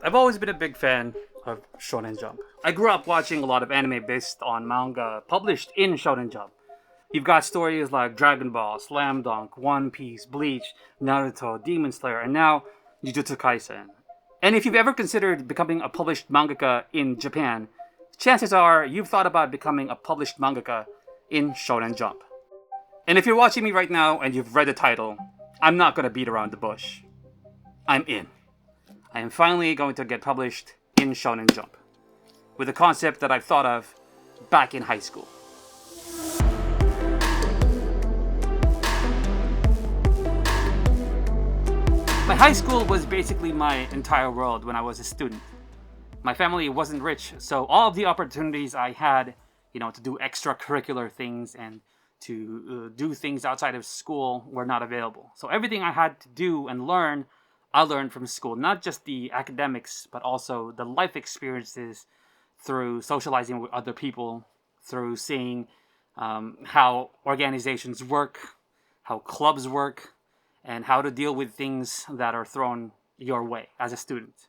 I've always been a big fan of Shonen Jump. I grew up watching a lot of anime based on manga published in Shonen Jump. You've got stories like Dragon Ball, Slam Dunk, One Piece, Bleach, Naruto, Demon Slayer, and now Jujutsu Kaisen. And if you've ever considered becoming a published mangaka in Japan, chances are you've thought about becoming a published mangaka in Shonen Jump. And if you're watching me right now and you've read the title, I'm not going to beat around the bush. I'm in. I am finally going to get published in Shonen Jump, with a concept that I've thought of back in high school. My high school was basically my entire world when I was a student. My family wasn't rich, so all of the opportunities I had, to do extracurricular things and to do things outside of school were not available. So everything I had to do and learn, I learned from school. Not just the academics, but also the life experiences through socializing with other people, through seeing how organizations work, how clubs work, and how to deal with things that are thrown your way as a student.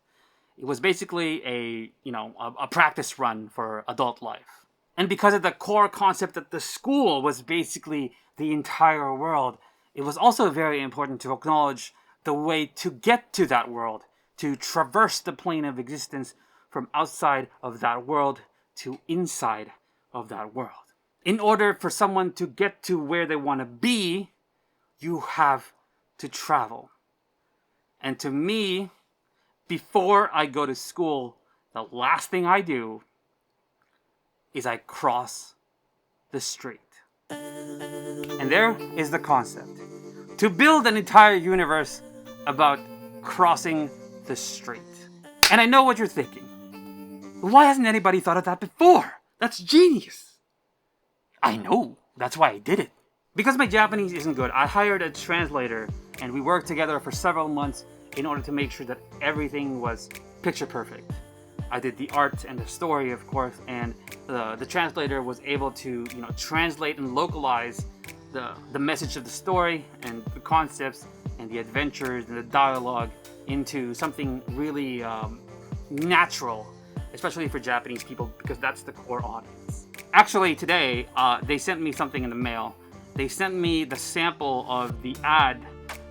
It was basically a practice run for adult life. And because of the core concept that the school was basically the entire world, it was also very important to acknowledge the way to get to that world, to traverse the plane of existence from outside of that world to inside of that world. In order for someone to get to where they want to be, you have to travel. And to me, before I go to school, the last thing I do is I cross the street. And there is the concept. To build an entire universe about crossing the street. And I know what you're thinking. Why hasn't anybody thought of that before? That's genius. I know. That's why I did it. Because my Japanese isn't good, I hired a translator and we worked together for several months in order to make sure that everything was picture perfect. I did the art and the story, of course, and the translator was able to, translate and localize the message of the story and the concepts and the adventures and the dialogue into something really natural, especially for Japanese people, because that's the core audience. Actually, today, they sent me something in the mail. They sent me the sample of the ad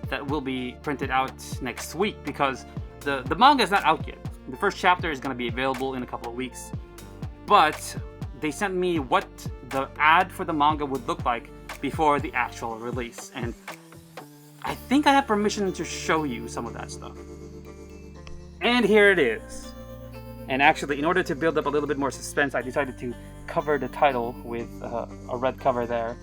that will be printed out next week, because the manga is not out yet. The first chapter is going to be available in a couple of weeks. But they sent me what the ad for the manga would look like before the actual release. And I think I have permission to show you some of that stuff. And here it is. And actually, in order to build up a little bit more suspense, I decided to cover the title with a red cover there.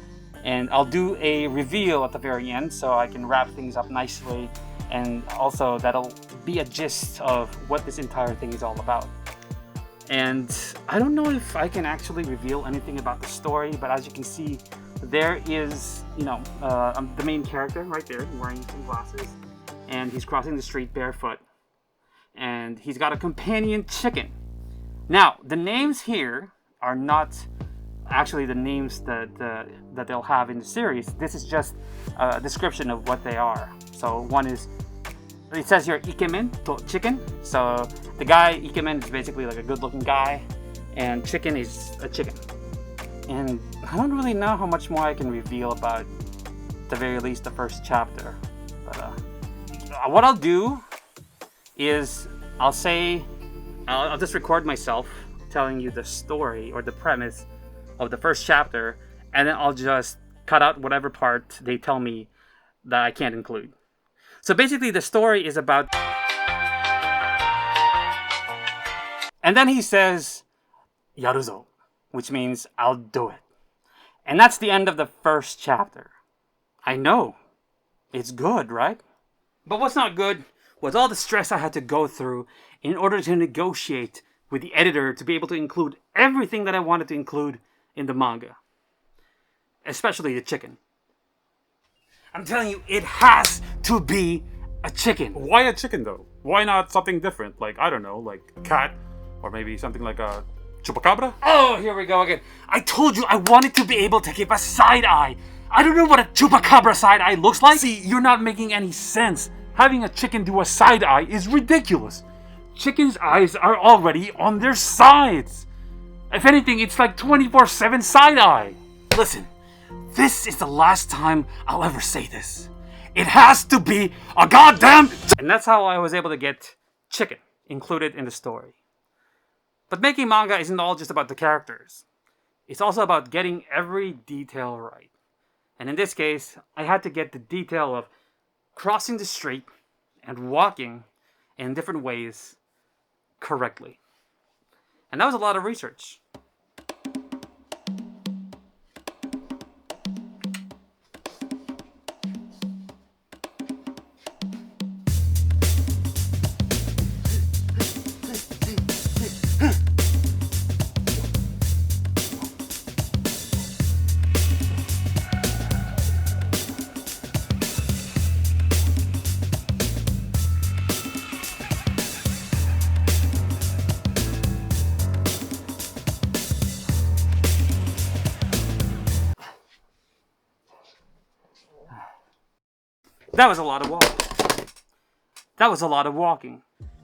And I'll do a reveal at the very end so I can wrap things up nicely. And also that'll be a gist of what this entire thing is all about. And I don't know if I can actually reveal anything about the story, but as you can see, there is, the main character right there wearing some glasses, and he's crossing the street barefoot, and he's got a companion chicken. Now, the names here are not actually the names that they'll have in the series. This is just a description of what they are. So one is, it says here ikemen to chicken. So the guy ikemen is basically like a good-looking guy, and chicken is a chicken. And I don't really know how much more I can reveal about, at the very least, the first chapter. But what I'll do is I'll just record myself telling you the story or the premise of the first chapter, and then I'll just cut out whatever part they tell me that I can't include. So basically the story is about... And then he says, Yaruzo, which means I'll do it. And that's the end of the first chapter. I know. It's good, right? But what's not good was all the stress I had to go through in order to negotiate with the editor to be able to include everything that I wanted to include in the manga. Especially the chicken. I'm telling you, it has to be a chicken. Why a chicken, though? Why not something different? Like, I don't know, like a cat, or maybe something like a chupacabra? Oh, here we go again. I told you I wanted to be able to give a side eye. I don't know what a chupacabra side eye looks like. See, you're not making any sense. Having a chicken do a side eye is ridiculous. Chickens' eyes are already on their sides. If anything, it's like 24/7 side eye. Listen, this is the last time I'll ever say this. It has to be a goddamn... And that's how I was able to get chicken included in the story. But making manga isn't all just about the characters. It's also about getting every detail right. And in this case, I had to get the detail of crossing the street and walking in different ways correctly. And that was a lot of research. That was a lot of walking. That was a lot of walking.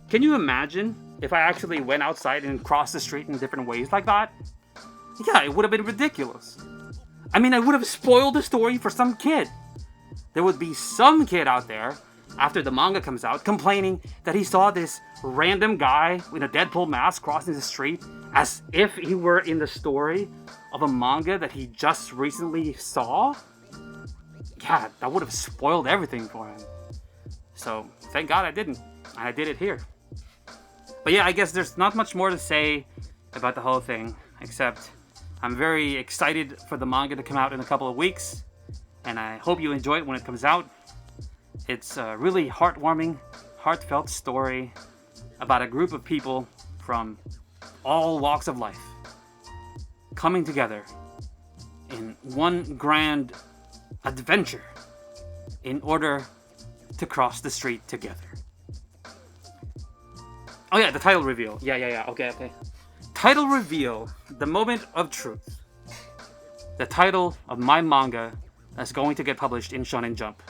Can you imagine if I actually went outside and crossed the street in different ways like that? Yeah, it would have been ridiculous. I mean, I would have spoiled the story for some kid. There would be some kid out there, after the manga comes out, complaining that he saw this random guy with a Deadpool mask crossing the street as if he were in the story of a manga that he just recently saw. Yeah, that would have spoiled everything for him. So, thank God I didn't. And I did it here. But yeah, I guess there's not much more to say about the whole thing, except I'm very excited for the manga to come out in a couple of weeks, and I hope you enjoy it when it comes out. It's a really heartwarming, heartfelt story about a group of people from all walks of life coming together in one grand adventure in order to cross the street together. Oh yeah, the title reveal. Yeah. Okay. Title reveal, the moment of truth. The title of my manga that's going to get published in Shonen Jump.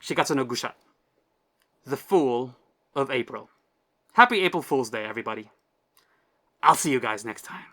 Shikatsu no Gusha. The Fool of April. Happy April Fool's Day, everybody. I'll see you guys next time.